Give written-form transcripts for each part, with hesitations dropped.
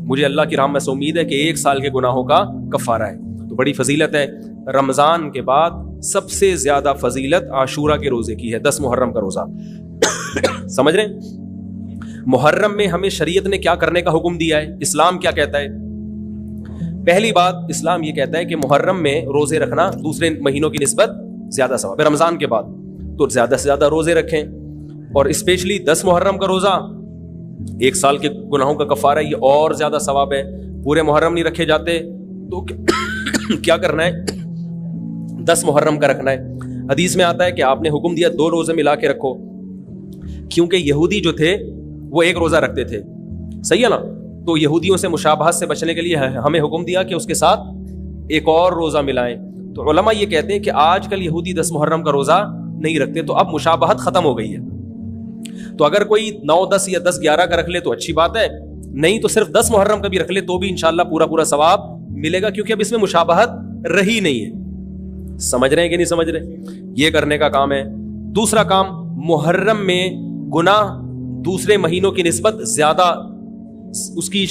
مجھے اللہ کی رحمت سے امید ہے کہ 1 سال کے گناہوں کا کفارہ ہے. تو بڑی فضیلت ہے. رمضان کے بعد سب سے زیادہ فضیلت عاشورہ کے روزے کی ہے, 10 محرم کا روزہ. سمجھ رہے ہیں؟ محرم میں ہمیں شریعت نے کیا کرنے کا حکم دیا ہے, اسلام کیا کہتا ہے؟ پہلی بات, اسلام یہ کہتا ہے کہ محرم میں روزے رکھنا دوسرے مہینوں کی نسبت زیادہ ثواب ہے. رمضان کے بعد تو زیادہ سے زیادہ روزے رکھیں, اور اسپیشلی 10 محرم کا روزہ 1 سال کے گناہوں کا کفارہ ہے, یہ اور زیادہ ثواب ہے. پورے محرم نہیں رکھے جاتے تو کیا کرنا ہے, 10 محرم کا رکھنا ہے. حدیث میں آتا ہے کہ آپ نے حکم دیا 2 روزے ملا کے رکھو, کیونکہ یہودی جو تھے وہ 1 روزہ رکھتے تھے, صحیح ہے نا. تو یہودیوں سے مشابہت سے بچنے کے لیے ہمیں حکم دیا کہ اس کے ساتھ 1 اور روزہ ملائیں. تو علماء یہ کہتے ہیں کہ آج کل یہودی 10 محرم کا روزہ نہیں رکھتے, تو اب مشابہت ختم ہو گئی ہے. تو اگر کوئی 9, 10 یا 10, 11 کا رکھ لے تو اچھی بات ہے, نہیں تو صرف 10 محرم کا بھی رکھ لے تو بھی انشاءاللہ پورا ثواب ملے گا, کیونکہ اب اس میں مشابہت رہی نہیں ہے. سمجھ رہے ہیں کہ نہیں سمجھ رہے؟ یہ کرنے کا کام ہے. دوسرا کام, محرم میں گناہ دوسرے مہینوں کی نسبت زیادہ, اس کی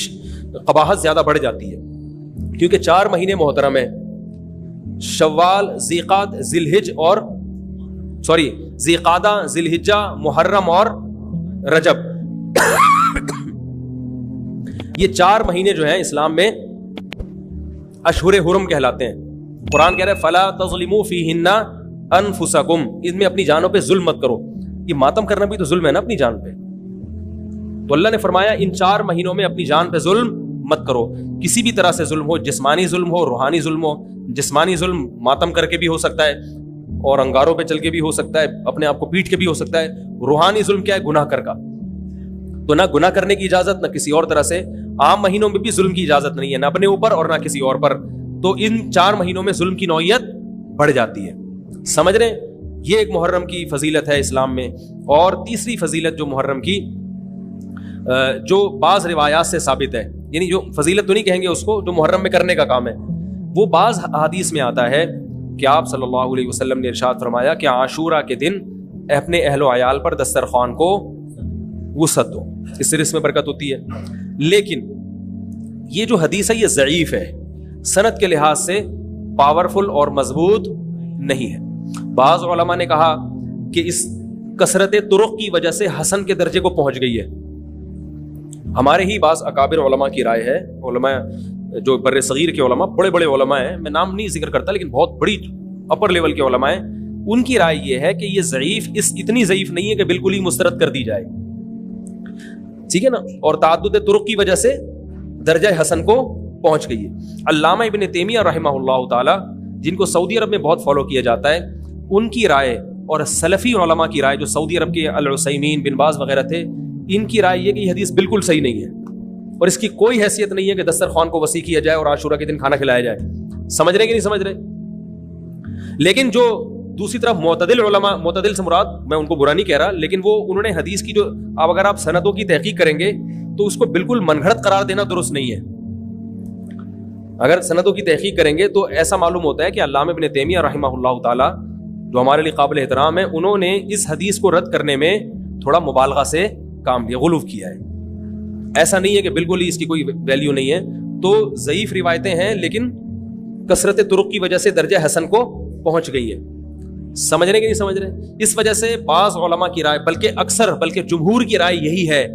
قباحت زیادہ بڑھ جاتی ہے, کیونکہ 4 مہینے محترم ہیں, شوال, ذیقعد, ذیقعدہ, ذیلحجہ, محرم اور رجب. یہ 4 مہینے جو ہیں اسلام میں اشہر حرم کہلاتے ہیں. قرآن کہہ رہا ہے فلا تظلموا فیہن انفسکم, ان میں اپنی جانوں پہ ظلم مت کرو. یہ ماتم کرنا بھی تو ظلم ہے نا اپنی جان پہ. تو اللہ نے فرمایا ان 4 مہینوں میں اپنی جان پہ ظلم مت کرو. کسی بھی طرح سے ظلم ہو, جسمانی ظلم ہو, روحانی ظلم ہو. جسمانی ظلم ماتم کر کے بھی ہو سکتا ہے, اور انگاروں پہ چل کے بھی ہو سکتا ہے, اپنے آپ کو پیٹ کے بھی ہو سکتا ہے. روحانی ظلم کیا ہے؟ گناہ کر کا. تو نہ گناہ کرنے کی اجازت, نہ کسی اور طرح سے. عام مہینوں میں بھی ظلم کی اجازت نہیں ہے, نہ اپنے اوپر اور نہ کسی اور پر. تو ان 4 مہینوں میں ظلم کی نوعیت بڑھ جاتی ہے. سمجھ رہے ہیں؟ یہ ایک محرم کی فضیلت ہے اسلام میں. اور تیسری فضیلت جو محرم کی, جو بعض روایات سے ثابت ہے, یعنی جو فضیلت تو نہیں کہیں گے اس کو, جو محرم میں کرنے کا کام ہے, وہ بعض حدیث میں آتا ہے کہ آپ صلی اللہ علیہ وسلم نے ارشاد فرمایا کہ عاشورہ کے دن اپنے اہل و عیال پر دسترخوان کو وسعت دو, اس سے رزق میں برکت ہوتی ہے. لیکن یہ جو حدیث ہے یہ ضعیف ہے, سند کے لحاظ سے پاورفل اور مضبوط نہیں ہے. بعض علماء نے کہا کہ اس کثرت طرق کی وجہ سے حسن کے درجے کو پہنچ گئی ہے. ہمارے ہی بعض اکابر علماء کی رائے ہے, علماء جو بر صغیر کے علماء, بڑے بڑے علماء ہیں, میں نام نہیں ذکر کرتا لیکن بہت بڑی اپر لیول کے علماء ہیں, ان کی رائے یہ ہے کہ یہ ضعیف اتنی ضعیف نہیں ہے کہ بالکل ہی مسترد کر دی جائے, ٹھیک ہے نا, اور تعدد طرق کی وجہ سے درجہ حسن کو پہنچ گئی ہے. علامہ ابن تیمیہ رحمہ اللہ تعالی, جن کو سعودی عرب میں بہت فالو کیا جاتا ہے, ان کی رائے اور سلفی علماء کی رائے جو سعودی عرب کے العثیمین, بن باز وغیرہ تھے, ان کی رائے یہ کہ یہ حدیث بالکل صحیح نہیں ہے, اور اس کی کوئی حیثیت نہیں ہے کہ دسترخوان کو وسیع کیا جائے اور عاشورہ کے دن کھانا کھلایا جائے. سمجھ رہے کہ نہیں سمجھ رہے؟ لیکن جو دوسری طرف معتدل علماء, معتدل سے مراد میں ان کو برا نہیں کہہ رہا, لیکن وہ انہوں نے حدیث کی جو, اب اگر آپ سندوں کی تحقیق کریں گے تو اس کو بالکل من گھڑت قرار دینا درست نہیں ہے. اگر سندوں کی تحقیق کریں گے تو ایسا معلوم ہوتا ہے کہ علامہ ابن تیمیہ رحمہ اللہ تعالی, جو ہمارے لیے قابل احترام ہے, انہوں نے اس حدیث کو رد کرنے میں تھوڑا مبالغہ سے کام لیا, غلو کیا ہے. ایسا نہیں ہے کہ بالکل ہی اس کی کوئی ویلیو نہیں ہے. تو ضعیف روایتیں ہیں لیکن کثرت طرق کی وجہ سے درجہ حسن کو پہنچ گئی ہے. سمجھ رہے کہ نہیں سمجھ رہے؟ اس وجہ سے بعض علماء کی رائے, بلکہ جمہور کی رائے یہی ہے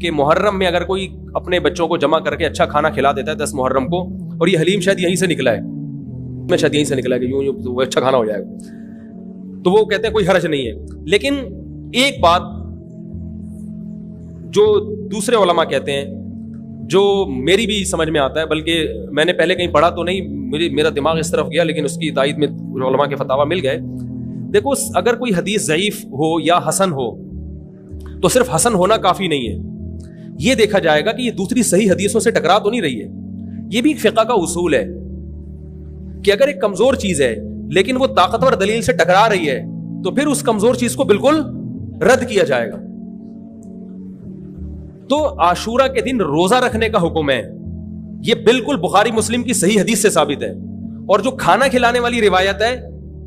کہ محرم میں اگر کوئی اپنے بچوں کو جمع کر کے اچھا کھانا کھلا دیتا ہے 10 محرم کو, اور یہ حلیم شاید یہیں سے نکلا ہے, میں شاید یہیں سے نکلا ہے کہ یوں وہ اچھا کھانا ہو جائے گا, تو وہ کہتے ہیں کوئی حرج نہیں ہے. لیکن ایک بات جو دوسرے علماء کہتے ہیں, جو میری بھی سمجھ میں آتا ہے, بلکہ میں نے پہلے کہیں پڑھا تو نہیں, میرا دماغ اس طرف گیا, لیکن اس کی تائید میں علماء کے فتاوی مل گئے. دیکھو, اگر کوئی حدیث ضعیف ہو یا حسن ہو تو صرف حسن ہونا کافی نہیں ہے, یہ دیکھا جائے گا کہ یہ دوسری صحیح حدیثوں سے ٹکرا تو نہیں رہی ہے. یہ بھی ایک فقہ کا اصول ہے کہ اگر ایک کمزور چیز ہے لیکن وہ طاقتور دلیل سے ٹکرا رہی ہے تو پھر اس کمزور چیز کو بالکل رد کیا جائے گا. تو عاشورہ کے دن روزہ رکھنے کا حکم ہے, یہ بالکل بخاری مسلم کی صحیح حدیث سے ثابت ہے. اور جو کھانا کھلانے والی روایت ہے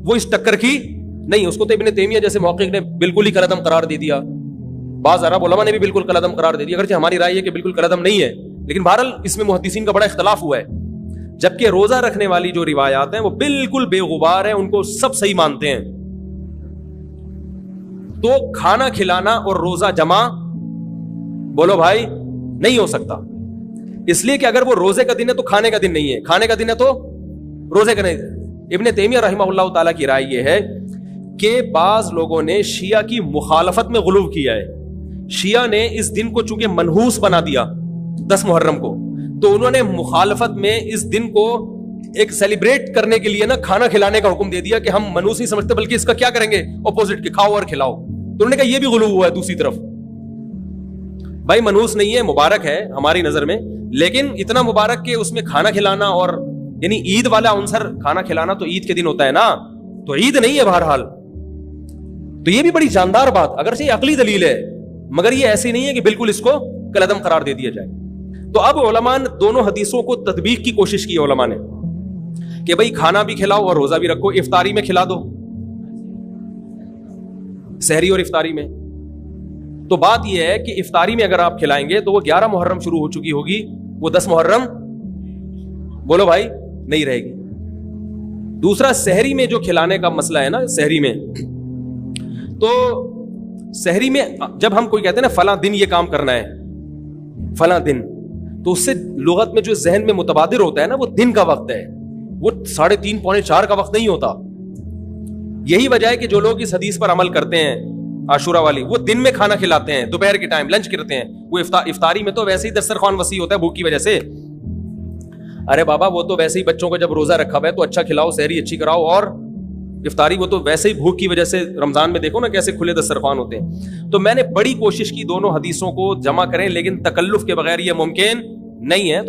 وہ اس ٹکر کی نہیں, اس کو تو ابن تیمیہ جیسے محقق نے بالکل ہی کلعدم قرار دے دیا, بعض عرب علماء نے بھی بالکل کلعدم قرار دے دیا, اگرچہ ہماری رائے ہے کہ بالکل کلعدم نہیں ہے, لیکن بہرحال اس میں محدثین کا بڑا اختلاف ہوا ہے. جبکہ روزہ رکھنے والی جو روایات ہیں وہ بالکل بے غبار ہیں, ان کو سب صحیح مانتے ہیں. تو کھانا کھلانا اور روزہ جمع بولو بھائی نہیں ہو سکتا, اس لیے کہ اگر وہ روزے کا دن ہے تو کھانے کا دن نہیں ہے, کھانے کا دن ہے تو روزے کا نہیں. ابن تیمیہ رحمہ اللہ تعالیٰ کی رائے یہ ہے کہ بعض لوگوں نے شیعہ کی مخالفت میں غلو کیا ہے. شیعہ نے اس دن کو چونکہ منحوس بنا دیا 10 محرم کو, تو انہوں نے مخالفت میں اس دن کو ایک سیلیبریٹ کرنے کے لیے نا کھانا کھلانے کا حکم دے دیا کہ ہم منحوس نہیں سمجھتے بلکہ اس کا کیا کریں گے اپوزٹ کے, کھاؤ اور کھلاؤ. تو انہوں نے کہا یہ بھی غلو ہوا ہے دوسری طرف. بھائی منحوس نہیں ہے, مبارک ہے ہماری نظر میں, لیکن اتنا مبارک کہ اس میں کھانا کھلانا اور یعنی عید والا عنصر کھانا کھلانا تو عید کے دن ہوتا ہے نا, تو عید نہیں ہے بہرحال. تو یہ بھی بڑی جاندار بات, اگرچہ یہ عقلی دلیل ہے مگر یہ ایسی نہیں ہے کہ بالکل اس کو کالعدم قرار دے دیا جائے. تو اب علماء نے دونوں حدیثوں کو تطبیق کی کوشش کی علماء نے کہ بھائی کھانا بھی کھلاؤ اور روزہ بھی رکھو, افطاری میں کھلا دو, سحری اور افطاری میں. تو بات یہ ہے کہ افطاری میں اگر آپ کھلائیں گے تو وہ 11 محرم شروع ہو چکی ہوگی, وہ 10 محرم بولو بھائی نہیں رہے گی. دوسرا سحری میں جو کھلانے کا مسئلہ ہے نا, سحری میں تو سحری میں جب ہم کوئی کہتے ہیں نا فلاں دن یہ کام کرنا ہے فلاں دن, تو اس سے لغت میں جو ذہن میں متبادر ہوتا ہے نا وہ دن کا وقت ہے, وہ 3:30 پونے 4 کا وقت نہیں ہوتا. یہی وجہ ہے کہ جو لوگ اس حدیث پر عمل کرتے ہیں عاشورہ والی, وہ دن میں کھانا کھلاتے ہیں, دوپہر کے ٹائم لنچ کرتے ہیں. وہ افطاری میں تو ویسے ہی دسترخوان وسیع ہوتا ہے بھوک کی وجہ سے. ارے بابا وہ تو ویسے ہی بچوں کو جب روزہ رکھا ہوا ہے تو اچھا کھلاؤ, سحری اچھی کراؤ, اور افطاری وہ تو ویسے ہی بھوک کی وجہ سے رمضان میں دیکھو نا کیسے کھلے دسترخوان ہوتے ہیں. تو میں نے بڑی کوشش کی دونوں حدیثوں کو جمع کریں, لیکن تکلف کے بغیر یہ ممکن نہیں ہے. تو